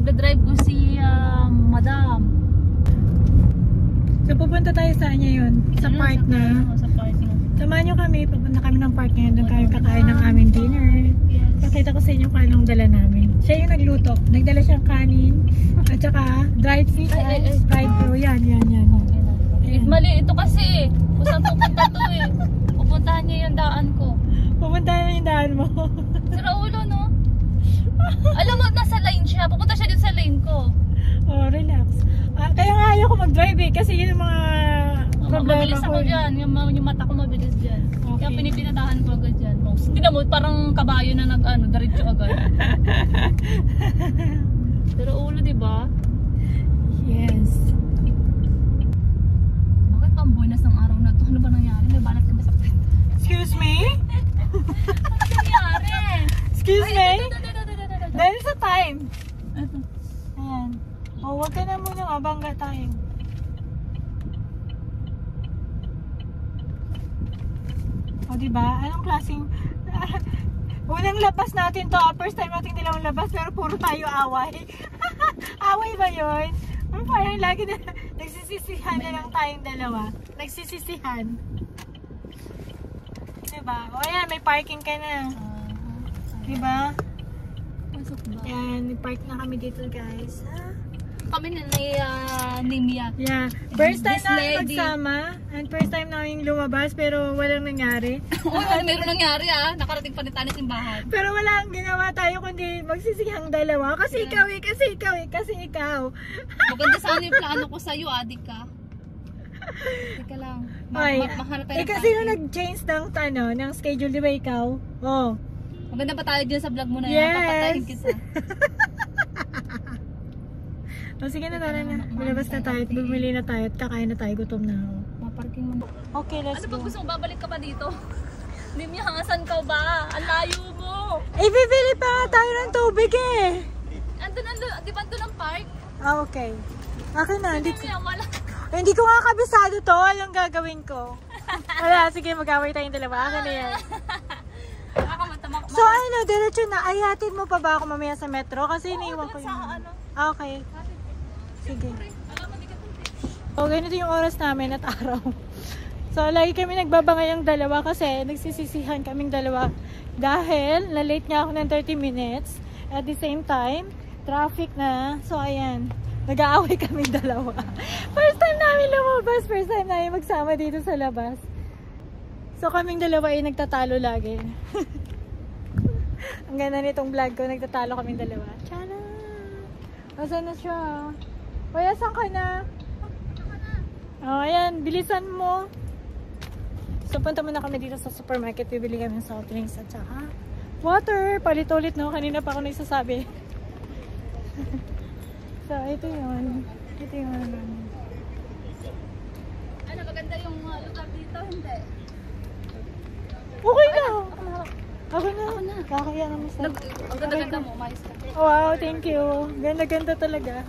magdadrive ko si Madam. So pupunta tayo sa kanya yun, sa park na. Sa park na. Samahan nyo kami, pupunta kami ng park ngayon, doon kayo kakain ng aming dinner. Pakita ko sa inyo kung anong dala namin. Siya yung nagluto. Nagdala siyang kanin, at saka dried fish, fried po. Yan. Mali, ito kasi. Kung saan pupunta to eh. Pupuntahan niya yung daan ko. Pupuntahan na yung daan mo. Sira ulo, no? Alam mo, nasa lane siya. Pupunta siya din sa lane ko. Oh, relax. Kaya nga ayaw ko mag-drive eh, kasi yun yung mga problema mabilis ko. Ako dyan. Yung mata ko mabilis dyan. Okay. Kaya pinipinadahan ko agad dyan. Hindi na mo, parang kabayo na diretso agad. Pero ulo, di ba? Yes. Bakit pang buenas ng araw na to? Ano ba nangyari? May balat ka ba sa pwede? Excuse me? Ano nangyari? Excuse me? Dahil sa time. Ito. Ayan. O, huwag ka na muna mabangga tayo. O, diba? Anong klaseng... unang labas natin to. First time natin nilang labas, pero puro tayo away. Away ba yun? Parang lagi na nagsisisihan na lang tayong dalawa. Nagsisisihan. Diba? O, ayan. May parking ka na. Diba? Pasok ba? Yan. Park na kami dito, guys. Kami na Nimya. Yeah. First time This namin lady. magsama and first time namin lumabas pero walang nangyari. Oo, meron nangyari nakarating pa ni Tani simbahan. Pero walang ginawa tayo kundi magsisihang dalawa kasi ikaw kasi ikaw. Maganda sana yung plano ko sa'yo, adik ka. Teka lang. Mahanap tayo ng kasi yung nag-change ng schedule, di ba ikaw? Oh. Maganda pa tayo dyan sa vlog mo na yan. Yes. Papatayin kita. O sige na, tara na. Malabas na tayo at bumili na tayo at kakain na tayo. Gutom na ako. Maparking mo. Okay, let's Ano go. ba gusto mo? Babalik ka pa dito? Nimya, hangasan ka ba? Ang layo mo. Bibili pa nga tayo ng tubig eh. Andun, di ba andun ang park? Okay. Akin na. Nimya, wala. Hindi ko nga kabisado to. Anong gagawin ko? Wala, sige, mag-away tayong dalawa. Akin na yan. So ano, diretso na. Ayatin mo pa ba ako mamaya sa metro? Kasi iniiwan ko yun. Okay. Sige. So, ganito yung oras namin at araw. So, lagi kami nagbabangay ang dalawa kasi nagsisisihan kaming dalawa. Dahil, na-late nga ako ng 30 minutes. At the same time, traffic na. So, ayan. Nag-aaway kaming dalawa. First time namin lumabas. First time namin magsama dito sa labas. So, kaming dalawa ay nagtatalo lagi. Ang ganda nitong vlog ko. Nagtatalo kaming dalawa. Tiyana! Asan na siya? Kuya, saan ka na? Oh, ayan. Bilisan mo. So, punta muna kami dito sa supermarket. Bibili kami ng soft drinks at saka water. Palit-ulit, no? Kanina pa ako nagsasabi. So, ito yun. Ito yun. Ano, maganda yung lugar dito? Hindi. Okay na. Ako na. Kakaya naman sa... Ang ganda-ganda mo, umayos ka. Wow, thank you. Ganda-ganda talaga.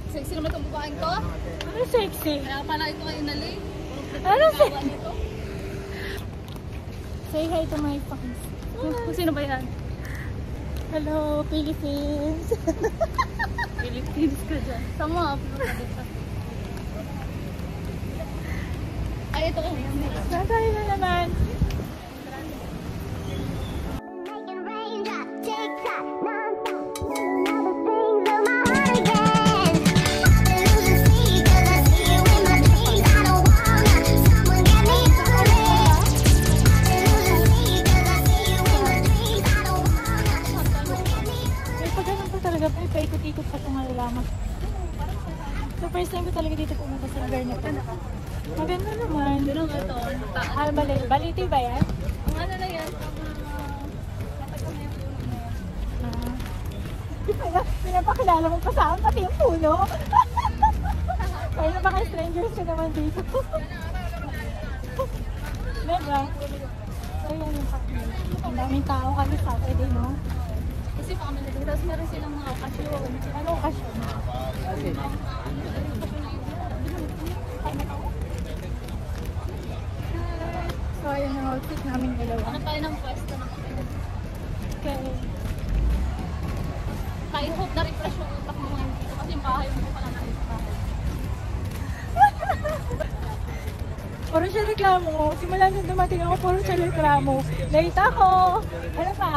Sexy naman itong bukain ko. Ano sexy? Kaya pala ito kayo nali. Ano sexy? Say hi to my fans. Sino ba yan? Hello, Philippines. Philippines ka dyan. Tama, upload ka dito. Ay, ito ka. Nasaan na naman? Paikot-ikot pa itong malalaman. So first time ko talaga dito pumunta sa lugar na ito. Maganda naman. Pero ito, Baliti ba yan? ang ano na yan? Pinapakilala mo pa sa akin, pati yung puno. Kaya na baka strangers ka naman dito. Diba? So yan yung pakil. Ang daming tao kasi Saturday, no? Kasi pa kami dito. Tapos meron silang mga okasyon. Ano okasyon? So ayan ang outfit namin dalawa. Ano tayo ng pwesto na kami? Okay. Puro siya reklamo. Simula nung dumating ako, puro siya reklamo. Late ako. Ano pa?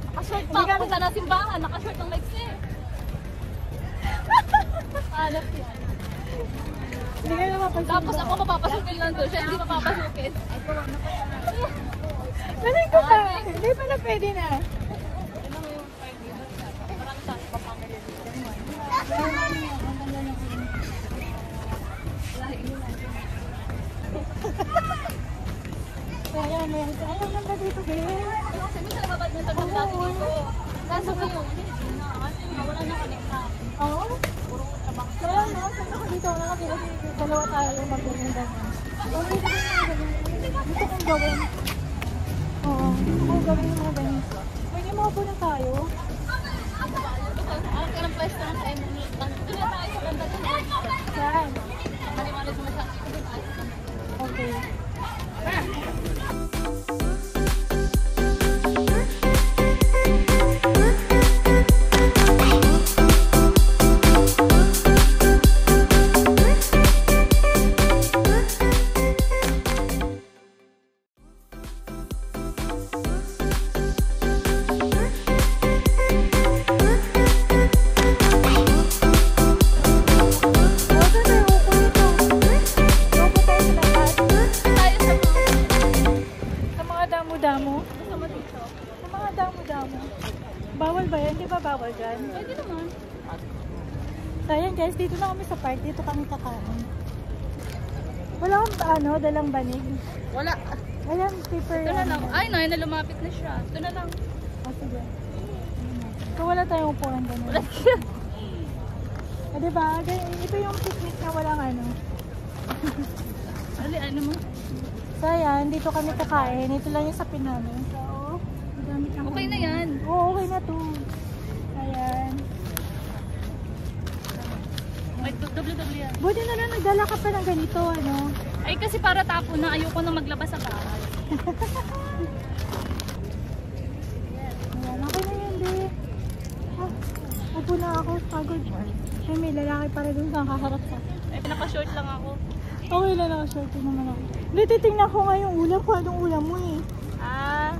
Nakashort pa ako. Punta na simbahan. Nakashort ang legs eh. Alat yan. Hindi ka na mapasukin. Tapos ako mapapasukin lang doon. Siya hindi mapapasukin. Galing ko pa. Hindi pa na pwede na. Ayan, ayan. Ayan lang ba dito, babe? Kasi minsan nababad mo sa dati dito. Kaso ngayon, wala na konekta. Oo? Kaya no, saan ako dito? Nakatira dito. Dalawa tayo yung mag-ganyan. Okay na gusto kong gawin. Oo, gusto kong gawin yung mga ganyan. Pwede mo po na tayo. Ang karang pwesto na sa MME. Doon na tayo sa banda doon. Saan? Maliwanag mo siya. Okay. Damo? Kasama dito. Sa mga damo-damo. Bawal ba yan? Di ba bawal dyan? Pwede naman. So ayan guys, dito na kami sa park. Dito kami kakain. Wala kang dalang banig. Wala. Ayan, paper. Ito na lang. Ay, no, na lumapit na siya. Ito na lang. Oh, sige. So wala tayong upuan ganun. Wala siya. Diba? Ito yung picnic na walang Ano mo? So ayan, dito kami kakain. Ito lang yung sapin namin. So, gamit lang Okay kami. na yan. Oo, okay na to. Ayan. May doble-doble yan. Buti na lang nagdala ka pa ng ganito, ano? Ay, kasi para tapo na. Ayoko na maglabas sa bahay. Ayan, okay na yan, di. Ah, upo na ako. Pagod. Ay, may lalaki para dun sa kaharap sa. Ay, pinaka-short lang ako. Okay lang ako, short naman ako. Hindi, titignan ko nga yung ulam ko. Anong ulam mo eh? Ah.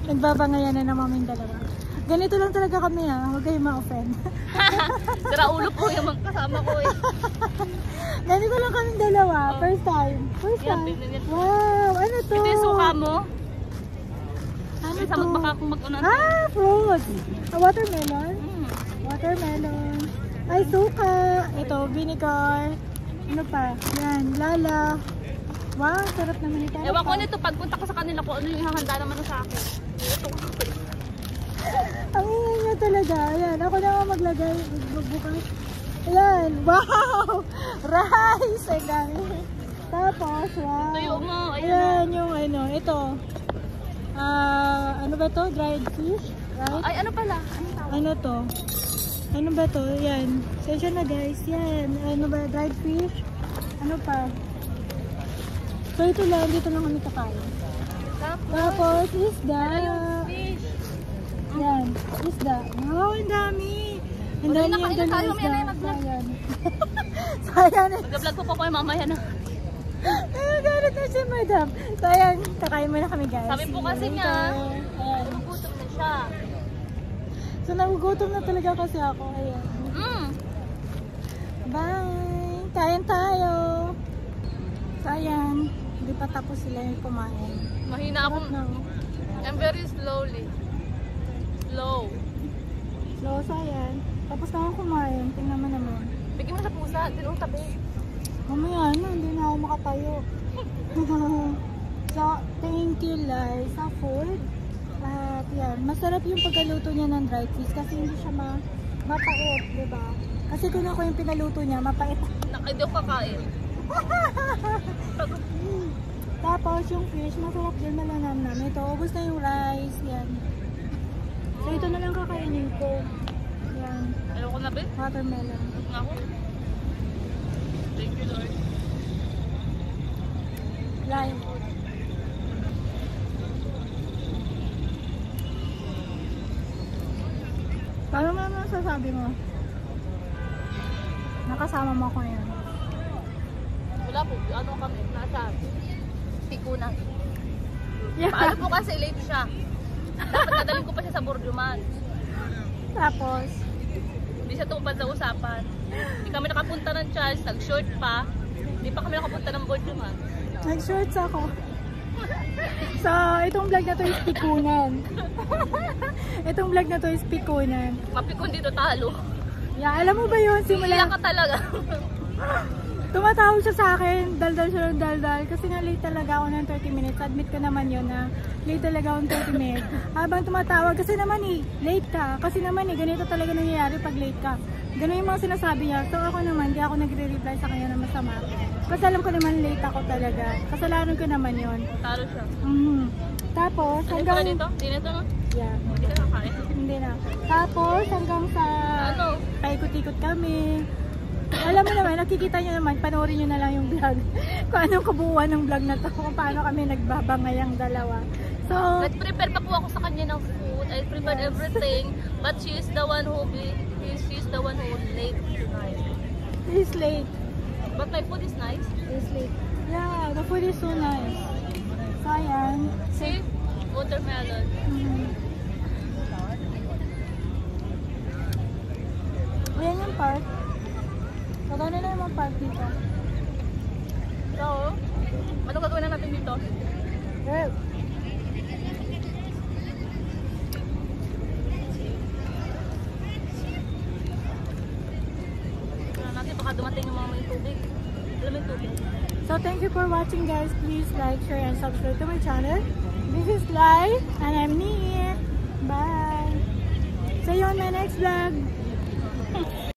Nagbabangayan na naman yung dalawa. Ganito lang talaga kami huwag kayo ma-offend. Sira ulo po yung mga kasama ko eh. Ganito lang kami dalawa. First time. First Yan, time. pinili. Wow, ano to? Ito yung suka mo. Ano May to? samot baka kung mag-unan. Fruits. Watermelon. Hmm. Watermelon. Ay, suka. Ito, vinegar. Ano pa? Yan, lala. Wow, sarap naman ito. Ewan ko nito, pagpunta ko sa kanila ko, ano yung ihahanda naman sa akin. Ang ingay niya talaga. Ayan, ako na nga maglagay. Bukas. Ayan, wow! Rice! Ang dami. Tapos, wow. Tuyo mo, Ayan, yung ito. Ano ba to? Dried fish? Right? Ay, ano pala? Ano tawag? Ano to? Ano ba to? Yan. Sensya na guys. Yan. Ano ba? Dried fish? Ano pa? So ito lang. Dito lang kami kakain. Tapos isda. Fish. Yan. Isda. Wow, ang dami. Ang dami yung Nakain na tayo. isda. May na yung mag-vlog. Sayang. Mag-vlog po po kayo mamaya na. Ay, galit na si madam. So ayan. Kakain muna kami guys. Sabi po kasi niya, Ayan. nagugutom na siya. So nagugutom na talaga kasi ako. Ayan. Bye! Kain tayo! So ayan, hindi pa tapos sila yung kumain. Mahina ako. I'm very slowly. Slow. So ayan, tapos na ako kumain. Tingnan mo naman. Bigyan mo sa pusa. Dinong tabi. Mamaya na, hindi na ako makatayo. So, thank you Lai sa food. At yan, masarap yung pagkaluto niya ng dried fish kasi hindi siya mapait, diba? Kasi kung ako yung pinaluto niya, mapait. Hindi ako kakain. Tapos yung fish, masarap din, malanamnam. Ito, ubos na yung rice, yan. So ito na lang kakainin ko. Yan, Ayoko na, be. watermelon. Ako. Thank you, Lord. Lime. Paano naman sasabi mo? Nakasama mo ako ngayon. Wala po, ano kami, nasa Pikunan. Yeah. Paano po kasi late siya? Dapat nadalhin ko pa siya sa Borduman. Tapos, Hindi siya tumupad sa usapan. Hindi kami nakapunta ng Charles, nag-short pa. Hindi pa kami nakapunta ng Borduman. nag-shorts ako. So, itong vlog na to is pikunan. Itong vlog na to is pikunan. Mapikon dito talo. Yeah, alam mo ba yun? Iiyak Simula, ka talaga. tumatawag siya sa akin, daldal siya ng daldal. Kasi nga late talaga ako ng 30 minutes. Admit ko naman yun na late talaga ako ng 30 minutes. Habang tumatawag, kasi naman late ka. Kasi naman ganito talaga nangyayari pag late ka. Ganun yung mga sinasabi niya. So ako naman, di ako nagre-reply sa kanya na masama. Kasi alam ko naman late ako talaga. Kasalanan ko naman yun. Talo siya. Tapos, Ano pala hanggang... dito? Hindi na ito, no? Yeah. Hindi ka nakakain. Hindi na. Tapos, hanggang sa Ano? paikot-ikot kami. Alam mo naman, nakikita nyo naman, panoorin nyo na lang yung vlog. Kung anong kabuuan ng vlog na to, kung paano kami nagbabangay ang dalawa. So, Nag-prepare pa po ako sa kanya ng food. I prepared everything. But she is the one who late tonight. it's late. But my food is nice. It's late. Yeah, the food is so nice. So, ayan. See? Watermelon. Ayan yung park. Maganda na yung park dito. So, ano gagawin na natin dito? Yeah. Ano natin, baka dumating yung mga may tubig. Alam mo yung tubig? So, thank you for watching, guys. Please like, share, and subscribe to my channel. This is Lai, and I'm Nia. Bye. See you on my next vlog.